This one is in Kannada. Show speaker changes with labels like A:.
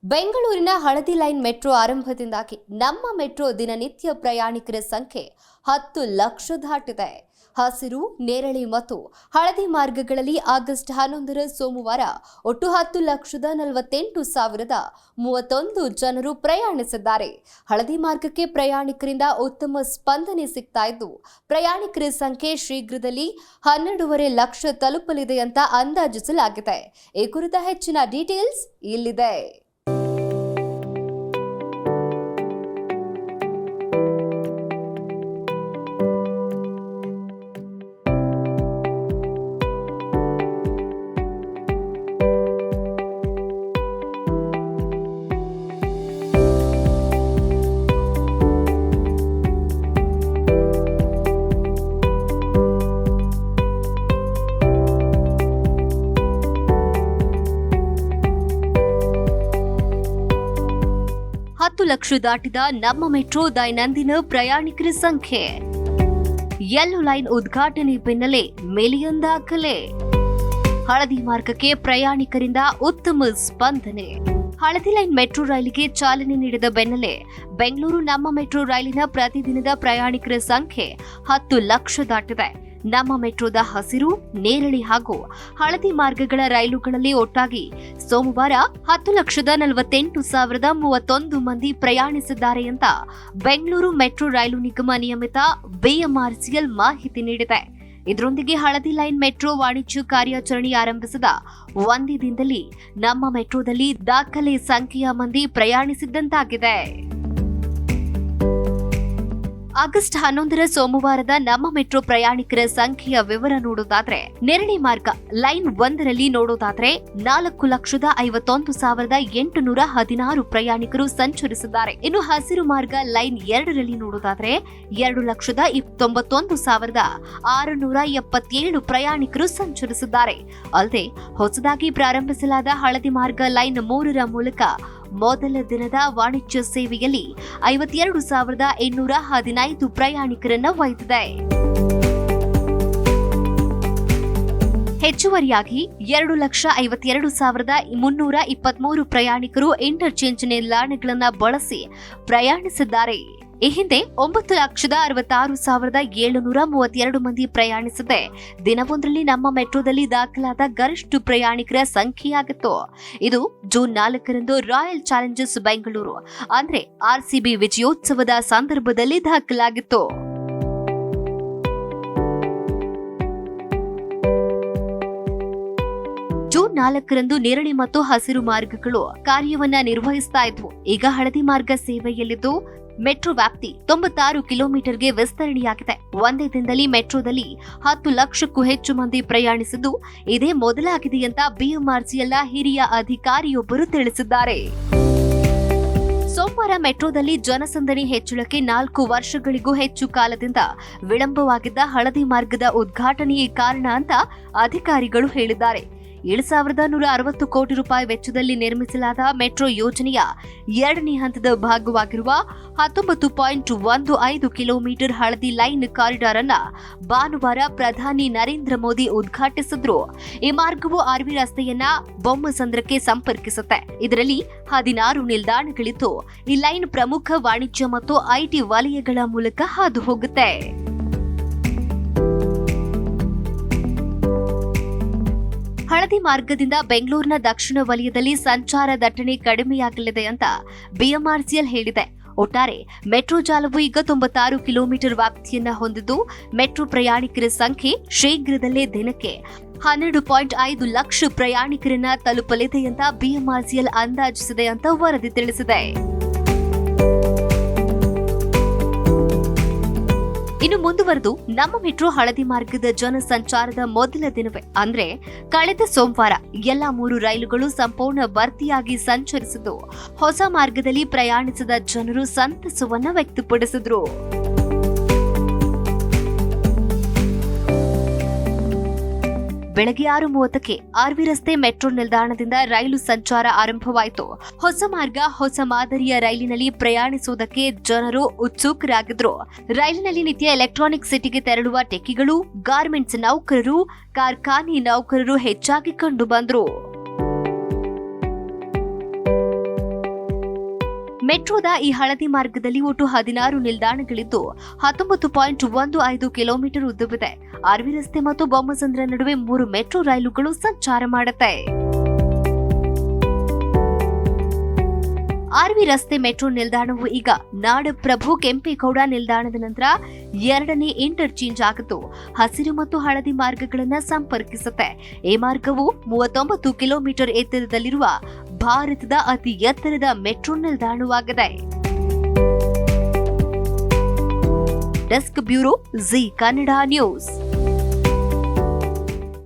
A: ಬೆಂಗಳೂರಿನ ಹಳದಿ ಲೈನ್ ಮೆಟ್ರೋ ಆರಂಭದಿಂದಾಗಿ ನಮ್ಮ ಮೆಟ್ರೋ ದಿನನಿತ್ಯ ಪ್ರಯಾಣಿಕರ ಸಂಖ್ಯೆ 10 ಲಕ್ಷ ದಾಟಿದೆ. ಹಸಿರು, ನೇರಳೆ ಮತ್ತು ಹಳದಿ ಮಾರ್ಗಗಳಲ್ಲಿ ಆಗಸ್ಟ್ 11ರ ಸೋಮವಾರ ಒಟ್ಟು 10,48,031 ಜನರು ಪ್ರಯಾಣಿಸಿದ್ದಾರೆ. ಹಳದಿ ಮಾರ್ಗಕ್ಕೆ ಪ್ರಯಾಣಿಕರಿಂದ ಉತ್ತಮ ಸ್ಪಂದನೆ ಸಿಗ್ತಾ ಇದ್ದು, ಪ್ರಯಾಣಿಕರ ಸಂಖ್ಯೆ ಶೀಘ್ರದಲ್ಲಿ 12.5 ಲಕ್ಷ ತಲುಪಲಿದೆ ಅಂತ ಅಂದಾಜಿಸಲಾಗಿದೆ. ಈ ಕುರಿತ ಹೆಚ್ಚಿನ ಡೀಟೇಲ್ಸ್ ಇಲ್ಲಿದೆ. ಲಕ್ಷ ದಾಟಿದ ನಮ್ಮ ಮೆಟ್ರೋ ದೈನಂದಿನ ಪ್ರಯಾಣಿಕರ ಸಂಖ್ಯೆ. ಯೆಲ್ಲೋ ಲೈನ್ ಉದ್ಘಾಟನೆ ಬೆನ್ನಲ್ಲೇ ಮಿಲಿಯನ್ ದಾಖಲೆ. ಹಳದಿ ಮಾರ್ಗಕ್ಕೆ ಪ್ರಯಾಣಿಕರಿಂದ ಉತ್ತಮ ಸ್ಪಂದನೆ. ಹಳದಿ ಲೈನ್ ಮೆಟ್ರೋ ರೈಲಿಗೆ ಚಾಲನೆ ನೀಡಿದ ಬೆನ್ನಲ್ಲೇ ಬೆಂಗಳೂರು ನಮ್ಮ ಮೆಟ್ರೋ ರೈಲಿನ ಪ್ರತಿದಿನದ ಪ್ರಯಾಣಿಕರ ಸಂಖ್ಯೆ 10 ಲಕ್ಷ ದಾಟಿದೆ. ನಮ್ಮ ಮೆಟ್ರೋದ ಹಸಿರು, ನೇರಳೆ ಹಾಗೂ ಹಳದಿ ಮಾರ್ಗಗಳ ರೈಲುಗಳಲ್ಲಿ ಒಟ್ಟಾಗಿ ಸೋಮವಾರ 10,48,031 ಮಂದಿ ಪ್ರಯಾಣಿಸಿದ್ದಾರೆ ಅಂತ ಬೆಂಗಳೂರು ಮೆಟ್ರೋ ರೈಲು ನಿಗಮ ನಿಯಮಿತ ಬಿಎಂಆರ್ಸಿಎಲ್ ಮಾಹಿತಿ ನೀಡಿದೆ. ಇದರೊಂದಿಗೆ ಹಳದಿ ಲೈನ್ ಮೆಟ್ರೋ ವಾಣಿಜ್ಯ ಕಾರ್ಯಾಚರಣೆ ಆರಂಭಿಸಿದ ಒಂದೇ ದಿನದಲ್ಲಿ ನಮ್ಮ ಮೆಟ್ರೋದಲ್ಲಿ ದಾಖಲೆ ಸಂಖ್ಯೆಯ ಮಂದಿ ಪ್ರಯಾಣಿಸಿದ್ದಂತಾಗಿದೆ. ಆಗಸ್ಟ್ 11ರ ಸೋಮವಾರದ ನಮ್ಮ ಮೆಟ್ರೋ ಪ್ರಯಾಣಿಕರ ಸಂಖ್ಯೆಯ ವಿವರ ನೋಡೋದಾದ್ರೆ, ನೇರಳೆ ಮಾರ್ಗ ಲೈನ್ 1ರಲ್ಲಿ ನೋಡೋದಾದ್ರೆ 4,51,816 ಪ್ರಯಾಣಿಕರು ಸಂಚರಿಸಿದ್ದಾರೆ. ಇನ್ನು ಹಸಿರು ಮಾರ್ಗ ಲೈನ್ 2ರಲ್ಲಿ ನೋಡೋದಾದ್ರೆ 2,91,677 ಪ್ರಯಾಣಿಕರು ಸಂಚರಿಸಿದ್ದಾರೆ. ಅಲ್ಲದೆ ಹೊಸದಾಗಿ ಪ್ರಾರಂಭಿಸಲಾದ ಹಳದಿ ಮಾರ್ಗ ಲೈನ್ 3ರ ಮೂಲಕ ಮೊದಲ ದಿನದ ವಾಣಿಜ್ಯ ಸೇವೆಯಲ್ಲಿ 52,815 ಪ್ರಯಾಣಿಕರನ್ನ ಒಯ್ದಿದೆ. ಹೆಚ್ಚುವರಿಯಾಗಿ 2,52,323 ಪ್ರಯಾಣಿಕರು ಇಂಟರ್ಚೇಂಜ್ ನಿಲ್ದಾಣಗಳನ್ನು ಬಳಸಿ ಪ್ರಯಾಣಿಸಿದ್ದಾರೆ. ಈ ಹಿಂದೆ 9,66,732 ಮಂದಿ ಪ್ರಯಾಣಿಸಿದೆ ದಿನವೊಂದರಲ್ಲಿ ನಮ್ಮ ಮೆಟ್ರೋದಲ್ಲಿ ದಾಖಲಾದ ಗರಿಷ್ಠ ಪ್ರಯಾಣಿಕರ ಸಂಖ್ಯೆಯಾಗಿತ್ತು. ಇದು ಜೂನ್ 4ರಂದು ರಾಯಲ್ ಚಾಲೆಂಜರ್ಸ್ ಬೆಂಗಳೂರು ಅಂದ್ರೆ ಆರ್ಸಿಬಿ ವಿಜಯೋತ್ಸವದ ಸಂದರ್ಭದಲ್ಲಿ ದಾಖಲಾಗಿತ್ತು. ಜೂನ್ 4ರಂದು ನೇರಳೆ ಮತ್ತು ಹಸಿರು ಮಾರ್ಗಗಳು ಕಾರ್ಯವನ್ನ ನಿರ್ವಹಿಸ್ತಾ ಇದ್ವು. ಈಗ ಹಳದಿ ಮಾರ್ಗ ಸೇವೆಯಲ್ಲಿದ್ದು ಮೆಟ್ರೋ ವ್ಯಾಪ್ತಿ 96 ಕಿಲೋಮೀಟರ್ಗೆ ವಿಸ್ತರಣೆಯಾಗಿದೆ. ಒಂದೇ ದಿನದಲ್ಲಿ ಮೆಟ್ರೋದಲ್ಲಿ 10 ಲಕ್ಷಕ್ಕೂ ಹೆಚ್ಚು ಮಂದಿ ಪ್ರಯಾಣಿಸಿದ್ದು ಇದೇ ಮೊದಲಾಗಿದೆ ಅಂತ ಬಿಎಂಆರ್ಸಿಎಲ್ನ ಹಿರಿಯ ಅಧಿಕಾರಿಯೊಬ್ಬರು ತಿಳಿಸಿದ್ದಾರೆ. ಸೋಮವಾರ ಮೆಟ್ರೋದಲ್ಲಿ ಜನಸಂದಣಿ ಹೆಚ್ಚಳಕ್ಕೆ 4 ವರ್ಷಗಳಿಗೂ ಹೆಚ್ಚು ಕಾಲದಿಂದ ವಿಳಂಬವಾಗಿದ್ದ ಹಳದಿ ಮಾರ್ಗದ ಉದ್ಘಾಟನೆಯೇ ಕಾರಣ ಅಂತ ಅಧಿಕಾರಿಗಳು ಹೇಳಿದ್ದಾರೆ. 7,160 ಕೋಟಿ ರೂಪಾಯಿ ವೆಚ್ಚದಲ್ಲಿ ನಿರ್ಮಿಸಲಾದ ಮೆಟ್ರೋ ಯೋಜನೆಯ 2ನೇ ಹಂತದ ಭಾಗವಾಗಿರುವ 19.15 ಕಿಲೋಮೀಟರ್ ಹಳದಿ ಲೈನ್ ಕಾರಿಡಾರ್ ಅನ್ನ ಭಾನುವಾರ ಪ್ರಧಾನಿ ನರೇಂದ್ರ ಮೋದಿ ಉದ್ಘಾಟಿಸಿದ್ರು. ಈ ಮಾರ್ಗವು ಆರ್ವಿ ರಸ್ತೆಯನ್ನ ಬೊಮ್ಮಸಂದ್ರಕ್ಕೆ ಸಂಪರ್ಕಿಸುತ್ತೆ. ಇದರಲ್ಲಿ 16 ನಿಲ್ದಾಣಗಳಿದ್ದು ಈ ಲೈನ್ ಪ್ರಮುಖ ವಾಣಿಜ್ಯ ಮತ್ತು ಐಟಿ ವಲಯಗಳ ಮೂಲಕ ಹಾದು ಹೋಗುತ್ತೆ. ಹಳದಿ ಮಾರ್ಗದಿಂದ ಬೆಂಗಳೂರಿನ ದಕ್ಷಿಣ ವಲಯದಲ್ಲಿ ಸಂಚಾರ ದಟ್ಟಣೆ ಕಡಿಮೆಯಾಗಲಿದೆ ಅಂತ ಬಿಎಂಆರ್ಸಿಎಲ್ ಹೇಳಿದೆ. ಒಟ್ಟಾರೆ ಮೆಟ್ರೋ ಜಾಲವು ಈಗ 96 ಕಿಲೋಮೀಟರ್ ವ್ಯಾಪ್ತಿಯನ್ನ ಹೊಂದಿದ್ದು, ಮೆಟ್ರೋ ಪ್ರಯಾಣಿಕರ ಸಂಖ್ಯೆ ಶೀಘ್ರದಲ್ಲೇ ದಿನಕ್ಕೆ 12.5 ಲಕ್ಷ ಪ್ರಯಾಣಿಕರನ್ನ ತಲುಪಲಿದೆ ಅಂತ ಬಿಎಂಆರ್ಸಿಎಲ್ ಅಂದಾಜಿಸಿದೆ ಅಂತ ವರದಿ ತಿಳಿಸಿದೆ. ಇನ್ನು ಮುಂದುವರೆದು ನಮ್ಮ ಮೆಟ್ರೋ ಹಳದಿ ಮಾರ್ಗದ ಜನಸಂಚಾರದ ಮೊದಲ ದಿನವೇ ಅಂದ್ರೆ ಕಳೆದ ಸೋಮವಾರ ಎಲ್ಲಾ 3 ರೈಲುಗಳು ಸಂಪೂರ್ಣ ಭರ್ತಿಯಾಗಿ ಸಂಚರಿಸಿದ್ದು, ಹೊಸ ಮಾರ್ಗದಲ್ಲಿ ಪ್ರಯಾಣಿಸಿದ ಜನರು ಸಂತಸವನ್ನ ವ್ಯಕ್ತಪಡಿಸಿದ್ರು. ಬೆಳಗ್ಗೆ 6:30ಕ್ಕೆ ಆರ್ವಿ ರಸ್ತೆ ಮೆಟ್ರೋ ನಿಲ್ದಾಣದಿಂದ ರೈಲು ಸಂಚಾರ ಆರಂಭವಾಯಿತು. ಹೊಸ ಮಾರ್ಗ, ಹೊಸ ಮಾದರಿಯ ರೈಲಿನಲ್ಲಿ ಪ್ರಯಾಣಿಸುವುದಕ್ಕೆ ಜನರು ಉತ್ಸುಕರಾಗಿದ್ರು. ರೈಲಿನಲ್ಲಿ ನಿತ್ಯ ಎಲೆಕ್ಟ್ರಾನಿಕ್ ಸಿಟಿಗೆ ತೆರಳುವ ಟೆಕ್ಕಿಗಳು, ಗಾರ್ಮೆಂಟ್ಸ್ ನೌಕರರು, ಕಾರ್ಖಾನೆ ನೌಕರರು ಹೆಚ್ಚಾಗಿ ಕಂಡು ಬಂದ್ರು. ಮೆಟ್ರೋದ ಈ ಹಳದಿ ಮಾರ್ಗದಲ್ಲಿ ಒಟ್ಟು 16 ನಿಲ್ದಾಣಗಳಿದ್ದು 19.15 ಕಿಲೋಮೀಟರ್ ಉದ್ದವಿದೆ. ಆರ್ವಿ ರಸ್ತೆ ಮತ್ತು ಬೊಮ್ಮಸಂದ್ರ ನಡುವೆ 3 ಮೆಟ್ರೋ ರೈಲುಗಳು ಸಂಚಾರ ಮಾಡುತ್ತೆ. ಆರ್ವಿ ರಸ್ತೆ ಮೆಟ್ರೋ ನಿಲ್ದಾಣವು ಈಗ ನಾಡಪ್ರಭು ಕೆಂಪೇಗೌಡ ನಿಲ್ದಾಣದ ನಂತರ 2ನೇ ಇಂಟರ್ಚೇಂಜ್ ಆಗಿದ್ದು ಹಸಿರು ಮತ್ತು ಹಳದಿ ಮಾರ್ಗಗಳನ್ನು ಸಂಪರ್ಕಿಸುತ್ತೆ. ಈ ಮಾರ್ಗವು 39 ಕಿಲೋಮೀಟರ್ ಎತ್ತರದಲ್ಲಿರುವ ಭಾರತದ ಅತಿ ಎತ್ತರದ ಮೆಟ್ರೋ ನಿಲ್ದಾಣವಾಗಿದೆ. Desk bureau, Zee Kannada news.